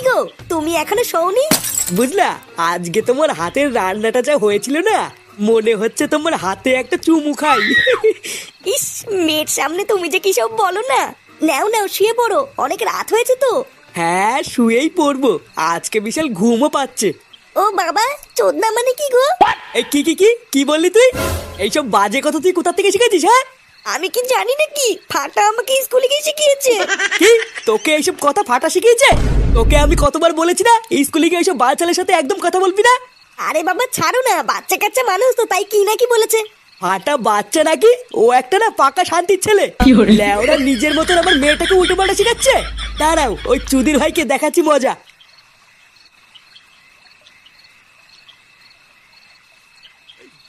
গো, তুমি এখনো শোনি? বুঝলা, আজকে তোমার হাতের রান্নাটা যা হয়েছিল না, মনে হচ্ছে তোমার হাতে একটা চুমু খাই। ইস, মেয়ের সামনে তুমি যে কি সব বলো না। নাও নাও, শুয়ে পড়ো, অনেক রাত হয়েছে তো। হ্যাঁ, শুয়েই পড়বো, আজকে বিশাল ঘুমও পাচ্ছে। ও বাবা, চোদনা মানে কি গো? এই কি কি কি কি বললি তুই? এইসব বাজে কথা তুই কোথা থেকে শিখেছিস? হ্যাঁ, আমি কি জানি নাকি? ফাটা আমাকে স্কুলে গিয়ে শিখিয়েছে। কি তোকে এইসব কথা ফাটা শিখিয়েছে? তোকে আমি কতবার বলেছি না স্কুলে গিয়ে এইসব বাচ্চাদের সাথে একদম কথা বলবি না। আরে বাবা ছাড়ো না, বাচ্চা কাচ্চা মানুষ তো, তাই কি নাকি বলেছে। ফাটা বাচ্চা নাকি? ও একটা না পাকা শান্তির ছেলে। লেওরা নিজের মতন আমার মেয়েটাকে উল্টো পাল্টা শিখাচ্ছে। দাঁড়াও, ওই চুদির ভাইকে দেখাচ্ছি মজা।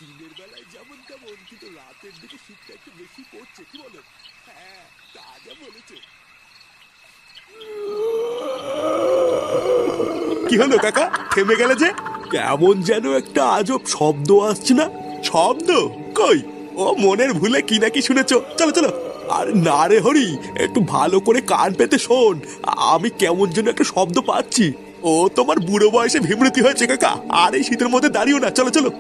দিনের বেলায় যেমন তেমন, কিন্তু রাতের দিকে শীতটা একটু বেশি পড়ছে, কি বলো? হ্যাঁ, তা যা বলেছে। কি হলো কাকা, থেমে গেলে যে? কেমন যেন একটা আজব শব্দ আসছে না? শব্দ কই? ও মনের ভুলে কি নাকি শুনেছো? চলো চলো। আর না রে হরি, একটু ভালো করে কান পেতে শোন। আমি কেমন যেন একটা শব্দ পাচ্ছি। ও তোমার বুড়ো বয়সে বিমৃতি হয়েছে কাকা, আর এই শীতের মধ্যে দাঁড়িও না, চলো চলো।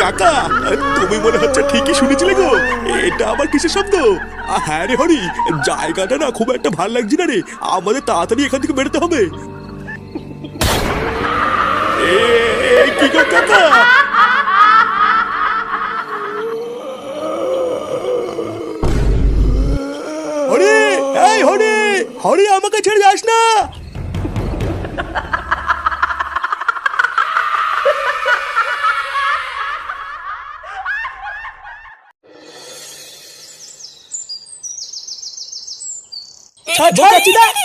কাকা, তুমি মনে হচ্ছে ঠিকই শুনেছিলে গো। এটা আবার কিসের শব্দ? হ্যাঁ রে হরি, জায়গাটা না খুব একটা ভালো লাগছে না রে, আমাদের তাড়াতাড়ি এখান থেকে বেরোতে হবে। কি গো কাকা? হরি, এই হরি, হরি আমাকে ছেড়ে যাস না।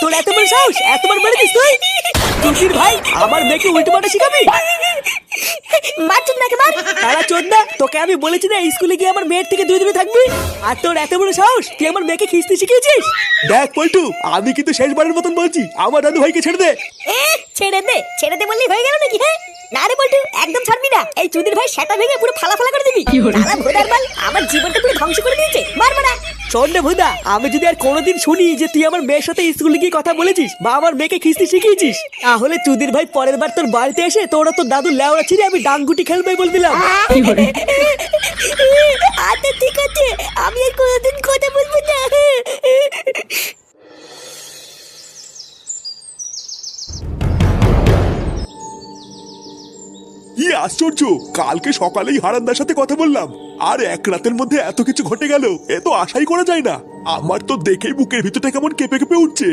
তোর এত বড় সাহস, এতবার মেরেছিস তুই? চুদির ভাই, আমার মেয়েকে উল্টো পাল্টা শিখাবি? মার চোদনাকে মার। তারা চোদনা, তোকে আমি বলেছি না স্কুলে গিয়ে আমার মেয়ের থেকে দূরে দূরে থাকবি। আর তোর এত বড় সাহস, তুই আমার মেয়েকে খিস্তি শিখিয়েছিস? দেখ পল্টু, আমি কিন্তু শেষবারের মতন বলছি, আমার দাদু ভাইকে ছেড়ে দে। ছেড়ে দে, ছেড়ে দে বললেই হয়ে গেল নাকি? হ্যাঁ না রে বলটু, একদম ছাড়বি না। এই চুদির ভাই সেটা ভেঙে পুরো ফালা ফালা করে দিবি। শালা ভোদার বাল, আমার জীবনটা পুরো ধ্বংস করে দিয়েছে। মার মারা। শোন রে ভুদা, আমি যদি আর কোনোদিন শুনি যে তুই আমার মেয়ের সাথে স্কুলে গিয়ে কথা বলেছিস বা আমার মেয়েকে খিস্তি শিখিয়েছিস, তাহলে চুদির ভাই পরের বার তোর বাড়িতে এসে তোরা তোর দাদু লেওড়া ছিঁড়ে আমি ডাঙ্গুটি খেলবে বলে দিলাম। আচ্ছা ঠিক আছে, আমি আর কোনোদিন কথা বলবো না। কি আশ্চর্য, কালকে সকালেই হারান্দার সাথে কথা বললাম, আর এক রাতের মধ্যে এত কিছু ঘটে গেল, এ তো আশাই করা যায় না। আমার তো দেখেই বুকের ভিতরটা কেমন কেঁপে কেঁপে উঠছে।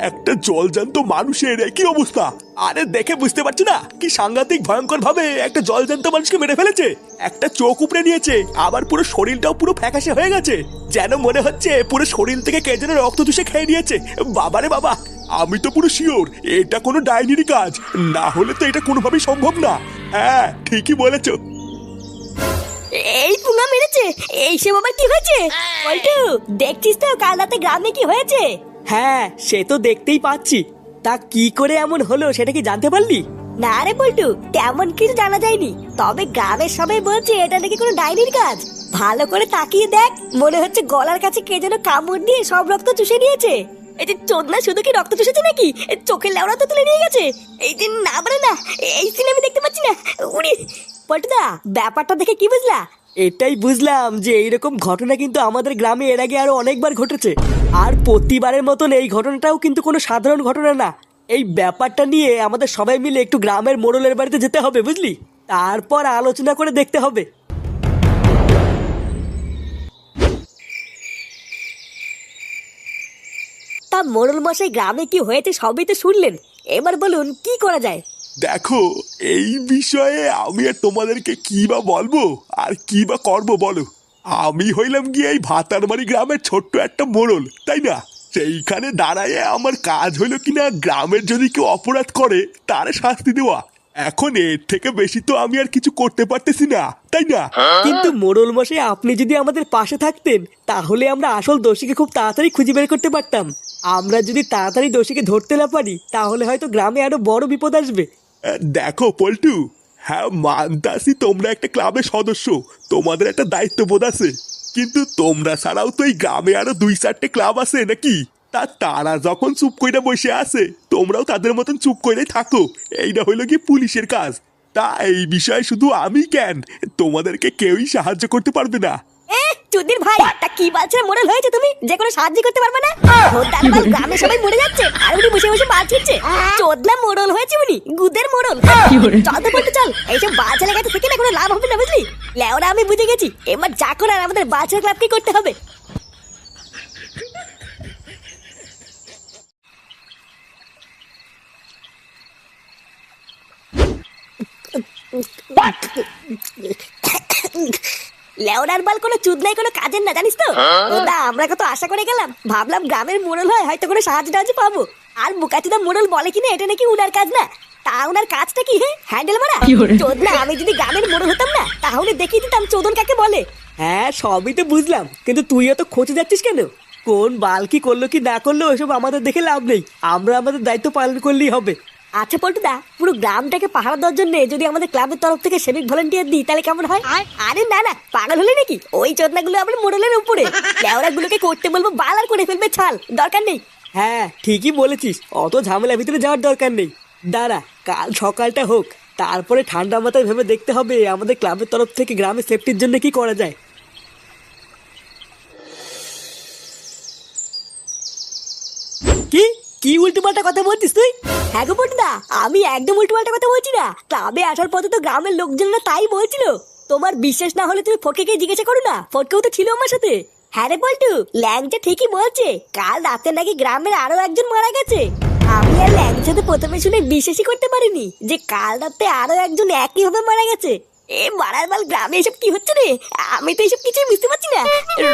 একটা জলজান্ত মানুষের কি অবস্থা! আরে দেখে বুঝতে পারছি না কি সাংঘাতিক ভয়ঙ্কর ভাবে একটা জলজান্ত মানুষকে মেরে ফেলেছে। একটা চোখ উপড়ে নিয়েছে, আবার পুরো শরীরটাও পুরো ফ্যাকাশে হয়ে গেছে, যেন মনে হচ্ছে পুরো শরীর থেকে কে যেন রক্ত চুষে খেয়ে নিয়েছে। বাবারে বাবা, আমি তো পুরো শিওর এটা কোনো ডাইনিরই কাজ, না হলে তো এটা কোনোভাবেই সম্ভব না। হ্যাঁ, ঠিকই বলেছো। এই পুঙ্গা মেরেছে, এই সে বাবা কি হয়েছে? পল্টু, দেখছিস তো কাল রাতে গ্রামে কি হয়েছে? হ্যাঁ, সে তো দেখতেই পাচ্ছি। তা কি করে এমন হলো সেটা কি জানতে পারলি? না রে পল্টু, তেমন কিছু জানা যায়নি, তবে গ্রামের সবাই বলছে এটা নাকি কোনো ডাইনির কাজ। ভালো করে তাকিয়ে দেখ, মনে হচ্ছে গলার কাছে কে যেন কামড় দিয়ে সব রক্ত চুষে নিয়েছে। এই যে চোদনা, শুধু কি রক্ত চুষেছে নাকি, চোখের লেওড়া তো তুলে নিয়ে গেছে। এই দিন না বলে না, এই সিন আমি দেখতে পাচ্ছি না। উড়ি পল্টুদা, ব্যাপারটা দেখে কি বুঝলা? এটাই বুঝলাম যে এইরকম ঘটনা কিন্তু আমাদের গ্রামে এর আগে আরো অনেকবার ঘটেছে, আর প্রতিবারের মতন এই ঘটনাটাও কিন্তু কোনো সাধারণ ঘটনা না। এই ব্যাপারটা নিয়ে আমাদের সবাই মিলে একটু গ্রামের মোড়লের বাড়িতে যেতে হবে, বুঝলি? তারপর আলোচনা করে দেখতে হবে। তা মোড়ল মশাই, গ্রামে কি হয়েছে সবই তো শুনলেন, এবার বলুন কি করা যায়? দেখো, এই বিষয়ে আমি আর তোমাদেরকে কি বা বলবো আর কি বা করবো বলো। আমি হইলাম গিয়ে এই ভাতারবাড়ি গ্রামের ছোট্ট একটা মোড়ল, তাই না? সেইখানে দাঁড়ায় আমার কাজ হইলো কিনা গ্রামের যদি কেউ অপরাধ করে তার শাস্তি দেওয়া। এখন এর থেকে বেশি তো আমি আর কিছু করতে পারতেছি না, তাই না? কিন্তু মোড়ল মশাই, আপনি যদি আমাদের পাশে থাকতেন তাহলে আমরা আসল দোষীকে খুব তাড়াতাড়ি খুঁজে বের করতে পারতাম। আমরা যদি তাড়াতাড়ি দোষীকে ধরতে না পারি তাহলে হয়তো গ্রামে আরো বড় বিপদ আসবে। দেখো পল্টু, হ্যাঁ মানতাসি তোমরা একটা ক্লাবের সদস্য, তোমাদের একটা দায়িত্ববোধ আছে, কিন্তু তোমরা ছাড়াও তো এই গ্রামে আরো 2-4টে ক্লাব আছে নাকি? তা তারা যখন চুপ কইরা বসে আছে তোমরাও তাদের মতন চুপ কইরাই থাকো। এইটা হইলো কি পুলিশের কাজ। তা এই বিষয়ে শুধু আমি কেন, তোমাদেরকে কেউই সাহায্য করতে পারবে না। চুদির ভাই, তা কি বালছের মোড়ল হয়েছে তুমি যে কোনো সাহায্য করতে পারবে না? ভোদার বাল, গ্রামে সবাই মরে যাচ্ছে আর উনি বসে বসে বাল ছিটছে। চোদনা মোড়ল হয়েছে উনি, গুদের মোড়ল। চল তো বলতে চল, এইসব বালছেলে কাছে থেকে না কোনো লাভ হবে না, বুঝলি? লেওরা আমি বুঝে গেছি, এবার যা করার আমাদের বালছেলে ক্লাবকে করতে হবে। লেওরার বাল কোনো চুদ নাই, কোনো কাজের না, জানিস তো? ওদা আমরা কত আশা করে গেলাম, ভাবলাম গ্রামের মোড়ল হয় হয়তো কোনো সাহায্য টাহায্য পাবো। আর বুকাচুদা মোড়ল বলে কিনা এটা নাকি উনার কাজ না। তা উনার কাজটা কি? হ্যান্ডেল মারা? চোদ না, আমি যদি গ্রামের মোড়ল হতাম না তাহলে দেখিয়ে দিতাম চোদন কাকে বলে। হ্যাঁ সবই তো বুঝলাম, কিন্তু তুইও তো খোঁজে যাচ্ছিস কেন? কোন বাল কি করলো কি না করলো ওসব আমাদের দেখে লাভ নেই, আমরা আমাদের দায়িত্ব পালন করলেই হবে। আচ্ছা পল্টুদা, পুরো গ্রামটাকে পাহারা দেওয়ার জন্য যদি আমাদের ক্লাবের তরফ থেকে সেভিক ভলেন্টিয়ার দিই তাহলে কেমন হয়? আরে না না, পাগল হলে নাকি? ওই চোদনাগুলো আমার মোড়লের উপরে, লেওড়াগুলোকে করতে বলবো বাল আর করে ফেলবে ছাল, দরকার নেই। হ্যাঁ ঠিকই বলেছিস, অত ঝামেলার ভিতরে যাওয়ার দরকার নেই। দাঁড়া, কাল সকালটা হোক, তারপরে ঠান্ডা মাথায় ভেবে দেখতে হবে আমাদের ক্লাবের তরফ থেকে গ্রামের সেফটির জন্য কি করা যায়। কি কি উল্টোপাল্টা কথা বলছিস তুই? হ্যাঁ গো পল্টুদা, আমি একদম উল্টোপাল্টা কথা বলছি না। ক্লাবে আসার পথে তো গ্রামের লোকজনরা তাই বলছিল। তোমার বিশ্বাস না হলে তুমি ফটকে জিজ্ঞাসা করো না, ফটকেও তো ছিল আমার সাথে। হ্যাঁ রে পল্টু, ল্যাংচা ঠিকই বলছে, কাল রাতে নাকি গ্রামের আরো একজন মারা গেছে। আমি আর ল্যাংচাতে প্রথমে শুনে বিশ্বাসই করতে পারিনি যে কাল রাতে আরো একজন একইভাবে মারা গেছে। এ মারার বাল, গ্রামে এসব কি হচ্ছে রে? আমি তো এসব কিছুই বুঝতে পারছি না,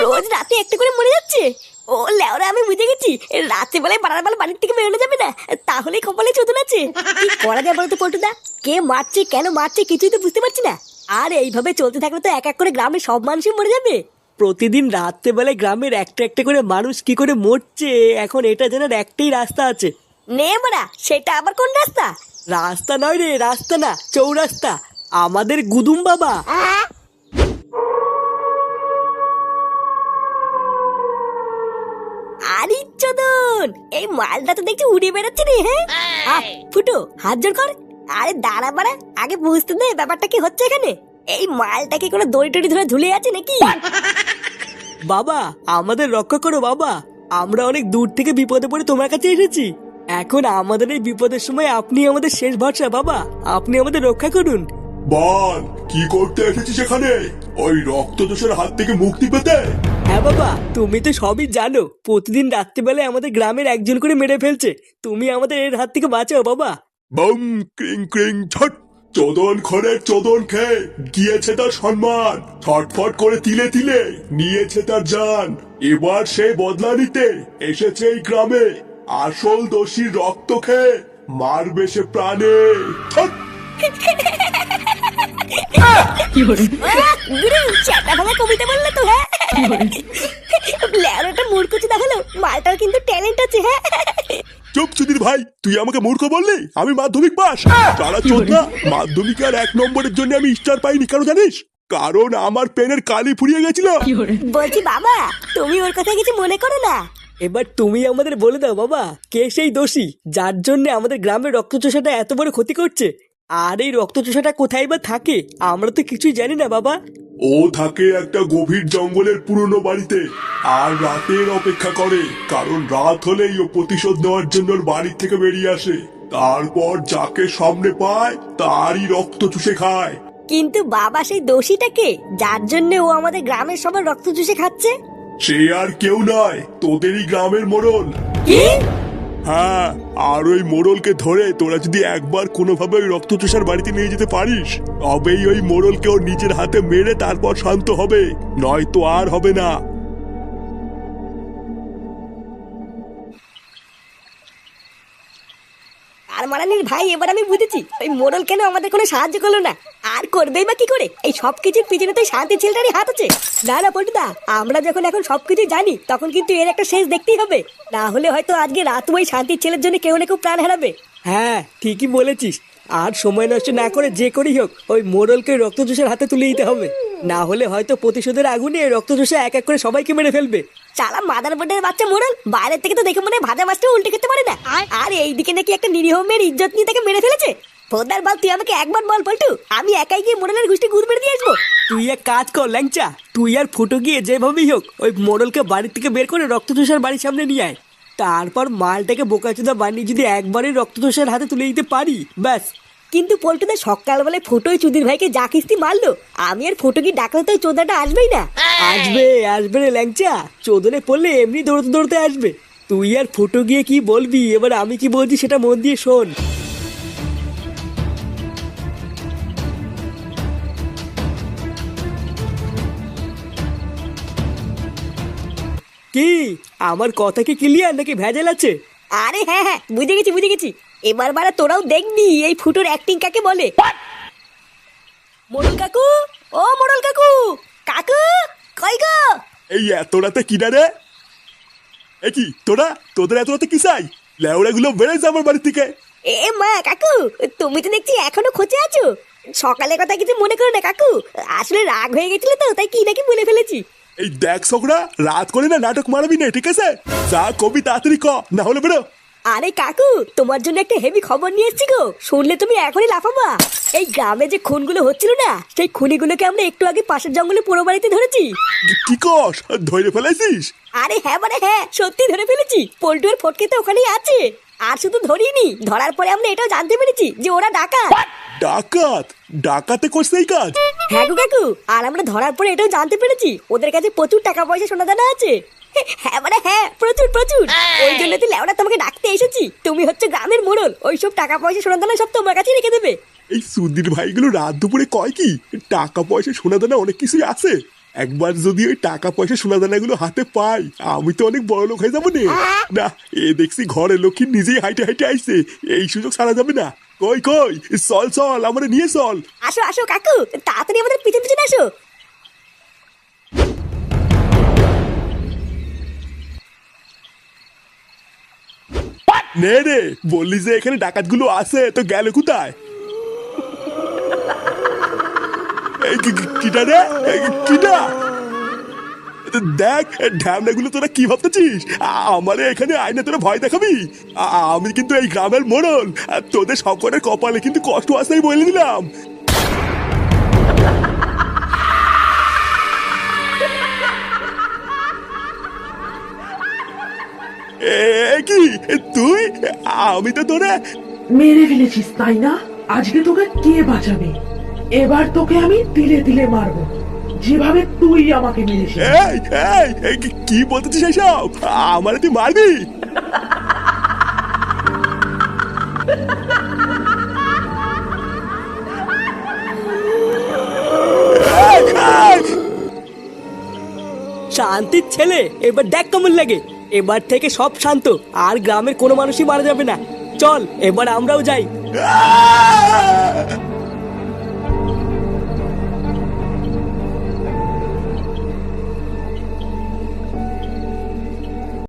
রোজ রাতে একটা করে মরে যাচ্ছে। ও লেওরা, আমি বুঝে গেছি, রাতে বেলায় বাড়ার বাল বাড়ির থেকে বেরোনো যাবে না, তাহলে কপালে চোদন আছে। কি করা যায় বলতো পল্টুদা? কে মারছে, কেন মারছে, কিছুই তো বুঝতে পারছি না। আর এইভাবে চলতে থাকলে তো এক এক করে গ্রামের সব মানুষই মরে যাবে। প্রতিদিন রাত্রেবেলায় গ্রামের একটা একটা করে মানুষ কি করে মরছে, এখন এটা জানার একটাই রাস্তা আছে। নে মারা, সেটা আবার কোন রাস্তা? রাস্তা নয় রে, রাস্তা না, চৌরাস্তা। আমাদের গুদুম বাবা। আরে চোদন, এই মালটা তো দেখছি উড়ে বেড়াচ্ছে রে। হ্যাঁ ফুটো, হাত জোর কর। আরে দাঁড়া বাড়া, আগে বুঝতে দে ব্যাপারটা কি হচ্ছে এখানে। এই মালটা কি কোনো দড়ি টড়ি ধরে ঝুলে আছে নাকি? বাবা আমাদের রক্ষা করো বাবা, আমরা অনেক দূর থেকে বিপদে পড়ে তোমার কাছে এসেছি। এখন আমাদের এই বিপদের সময় আপনি আমাদের শেষ ভরসা বাবা, আপনি আমাদের রক্ষা করুন। বল, কি করতে এসেছিস এখানে? ওই রক্তদোষের হাত থেকে মুক্তি পেতে? হ্যাঁ বাবা, তুমি তো সবই জানো, প্রতিদিন রাত্রিবেলায় আমাদের গ্রামের একজন করে মেরে ফেলছে, তুমি আমাদের এর হাত থেকে বাঁচাও বাবা। বম ক্রিং ক্রিং ছট। চোদন খড়ের চোদন খেয়ে গিয়েছে তার সম্মান, ছটফট করে তিলে তিলে নিয়েছে তার জান। এবার সে বদলা নিতে এসেছে এই গ্রামে, আসল দোষীর রক্ত খেয়ে মারবে সে প্রাণে। ছট। গুরু, চ্যাটা ভাঙা কবিতা বললে তো? হ্যাঁ, ল্যাওরাটা মূর্খচি দেখালো, মালটার কিন্তু ট্যালেন্ট আছে। হ্যাঁ, চুপ সুধীর ভাই, তুই আমাকে মূর্খ বললি? আমি মাধ্যমিক পাস। তারা চোদনা, মাধ্যমিকে আর 1 নম্বরের জন্য আমি স্টার পাইনি, কেন জানিস? কারণ আমার পেনের কালি ফুরিয়ে গেছিল। বলছি বাবা, তুমি ওর কথা কিছু মনে করো না। এবার তুমি আমাদের বলে দাও বাবা, কে সেই দোষী যার জন্য আমাদের গ্রামের রক্তচোষাটা এত বড় ক্ষতি করছে? আর এই রক্তচোষাটা কোথায় বা থাকে আমরা তো কিছুই জানি না বাবা। ও থাকে একটা গভীর জঙ্গলের পুরনো বাড়িতে, আর রাতের অপেক্ষা করে, কারণ রাত হলেই ও প্রতিশোধ নেওয়ার জন্য ওর বাড়ি থেকে বেরিয়ে আসে। তারপর যাকে সামনে পায় তারই রক্ত চুষে খায়। কিন্তু বাবা, সেই দোষীটাকে যার জন্য ও আমাদের গ্রামের সবার রক্ত চুষে খাচ্ছে? সে আর কেউ নয়, তোদেরই গ্রামের মোড়ল। কি? হ্যাঁ, আর ওই মোড়লকে ধরে তোরা যদি একবার কোনোভাবে ওই রক্তচোষার বাড়িতে নিয়ে যেতে পারিস, তবেই ওই মোড়লকে ওর নিজের হাতে মেরে তারপর শান্ত হবে, নয়তো আর হবে না। আর মারানির ভাই, এবার আমি বুঝেছি ওই মোড়ল কেন আমাদের কোনো সাহায্য করলো না। আর করবেই বা কি করে? এই সবকিছুর পিছনে তো শান্তি ছেলেটারই হাত আছে। না না পল্টুদা, আমরা যখন এখন সবকিছু জানি তখন কিন্তু এর একটা শেষ দেখতেই হবে, না হলে হয়তো আজকে রাত ওই শান্তির ছেলের জন্য কেউ না কেউ প্রাণ হারাবে। হ্যাঁ ঠিকই বলেছিস, আর সময় নষ্ট না করে যে করেই হোক ওই মোড়লকে রক্তচোষের হাতে তুলে দিতে হবে, না হলে হয়তো প্রতিশোধের আগুনে রক্তচোষে এক এক করে সবাইকে মেরে ফেলবে। চালা মাদার বোর্ডের বাচ্চা মোড়ল, বাইরের থেকে তো দেখে মনে হয় ভাজা মাছটা উল্টে খেতে পারে না, আর এইদিকে নাকি একটা নিরীহ মেয়ের ইজ্জত নিয়ে তাকে মেরে ফেলেছে। ফোদার বল, তুই আমাকে একবার বল পল্টু, আমি একাই গিয়ে মোড়লের গোষ্ঠী গুড় মেরে দিয়ে আসবো। তুই এক কাজ কর ল্যাংচা, তুই আর ফুটো গিয়ে যেভাবেই হোক ওই মোড়লকে বাড়ি থেকে বের করে রক্তচোষার বাড়ির সামনে নিয়ে আয়। তারপর মালটাকে বোকাচোদা বানিয়ে যদি একবারই রক্তচোষার হাতে তুলে দিতে পারি, ব্যাস। কিন্তু পল্টুদা সকালবেলায় ফোটোই চুদির ভাইকে যা কিস্তি মারলো, আমি আর ফোটো কি ডাকলে তো ওই চোদাটা আসবেই না। আসবে আসবে রে ল্যাংচা, চোদনে পড়লে এমনি দৌড়তে দৌড়তে আসবে। তুই আর ফুটো গিয়ে কি বলবি, এবার আমি কি বলছি সেটা মন দিয়ে শোন। কি আমার কথা কি ক্লিয়ার নাকি ভেজাল আছে? আরে হ্যাঁ হ্যাঁ, বুঝে গেছি বুঝে গেছি। এবার বারা তোরাও দেখবি এই ফুটোর অ্যাক্টিং কাকে বলে। মোড়ল কাকু, ও মোড়ল কাকু, কাকু কই গো? এই এত রাতে কিনা রে? এ কি তোরা, তোদের এত রাতে কি চাই? লেওড়া গুলো বেড়েছে আমার বাড়ি থেকে। এ মা কাকু, তুমি তো দেখছি এখনো খোঁজে আছো। সকালের কথা কিছু মনে করো না কাকু, আসলে রাগ হয়ে গেছিল তো, তাই কি নাকি বলে ফেলেছি। এই দেখ ছোকরা, রাত করে না নাটক মারাবি না, ঠিক আছে? যা কবি তাড়াতাড়ি ক, না হলে বেরো। আরে কাকু, তোমার জন্য একটা হেভি খবর নিয়ে এসেছি গো, শুনলে তুমি এখনই লাফাবা। এই গ্রামে যে খুনগুলো হচ্ছিল না, সেই খুনিগুলোকে আমরা একটু আগে পাশের জঙ্গলে পুরো বাড়িতে ধরেছি। কি কস, ধরে ফেলাইছিস? আরে হ্যাঁ মানে হ্যাঁ, সত্যি ধরে ফেলেছি। পল্টু আর ফটকে তো ওখানেই আছে। আর শুধু ধরিনি, ধরার পরে আমরা এটাও জানতে পেরেছি যে ওরা ডাকাত। ডাকাত? ডাকাতে করছে এই কাজ? হ্যাঁ গো কাকু, আর আমরা ধরার পরে এটাও জানতে পেরেছি ওদের কাছে প্রচুর টাকা পয়সা সোনা দানা আছে। হ্যাঁ মানে হ্যাঁ, প্রচুর প্রচুর। ওই জন্য তো লেওড়া তোমাকে ডাকতে এসেছি, তুমি হচ্ছে গ্রামের মোড়ল, ওইসব টাকা পয়সা সোনা দানা সব তোমার কাছেই রেখে দেবে। এই সুধীর ভাইগুলো রাত দুপুরে কয় কি টাকা পয়সা সোনা দানা অনেক কিছুই আছে। একবার যদি ওই টাকা পয়সা সোনা দানাগুলো হাতে পাই, আমি তো অনেক বড় লোক হয়ে যাবো নে। না, এ দেখছি ঘরের লক্ষ্মী নিজেই হাইটে হাইটে আইছে, এই সুযোগ ছাড়া যাবে না। কই কই, চল চল, আমারে নিয়ে চল। আসো আসো কাকু, তাড়াতাড়ি আমাদের পিছন পিছন আসো। নে রে, বললি যে এখানে ডাকাতগুলো আছে, তো গেল কোথায়? এই কিটা রে, কিটা? দেখ ঢ্যামনাগুলো তোরা কি ভাবতেছিস? আমারে এখানে আইনে তোরা ভয় দেখাবি? আমি কিন্তু এই গ্রামের মোড়ল, আর তোদের সকলের কপালে কিন্তু কষ্ট আসতেই বলে দিলাম। কি তুই? আমি তো তোরা মেরে ফেলেছিস তাই না? আজকে তোকে কে বাঁচাবে? এবার তোকে আমি তিলে তিলে মারবো, যেভাবে তুই আমাকে মেরেছিস। এই কি বলতেছিস এইসব? আমারে তুই মারবি? শান্তির ছেলে, এবার দেখ কেমন লাগে। এবার থেকে সব শান্ত, আর গ্রামের কোনো মানুষই মারা যাবে না। চল এবার আমরাও যাই।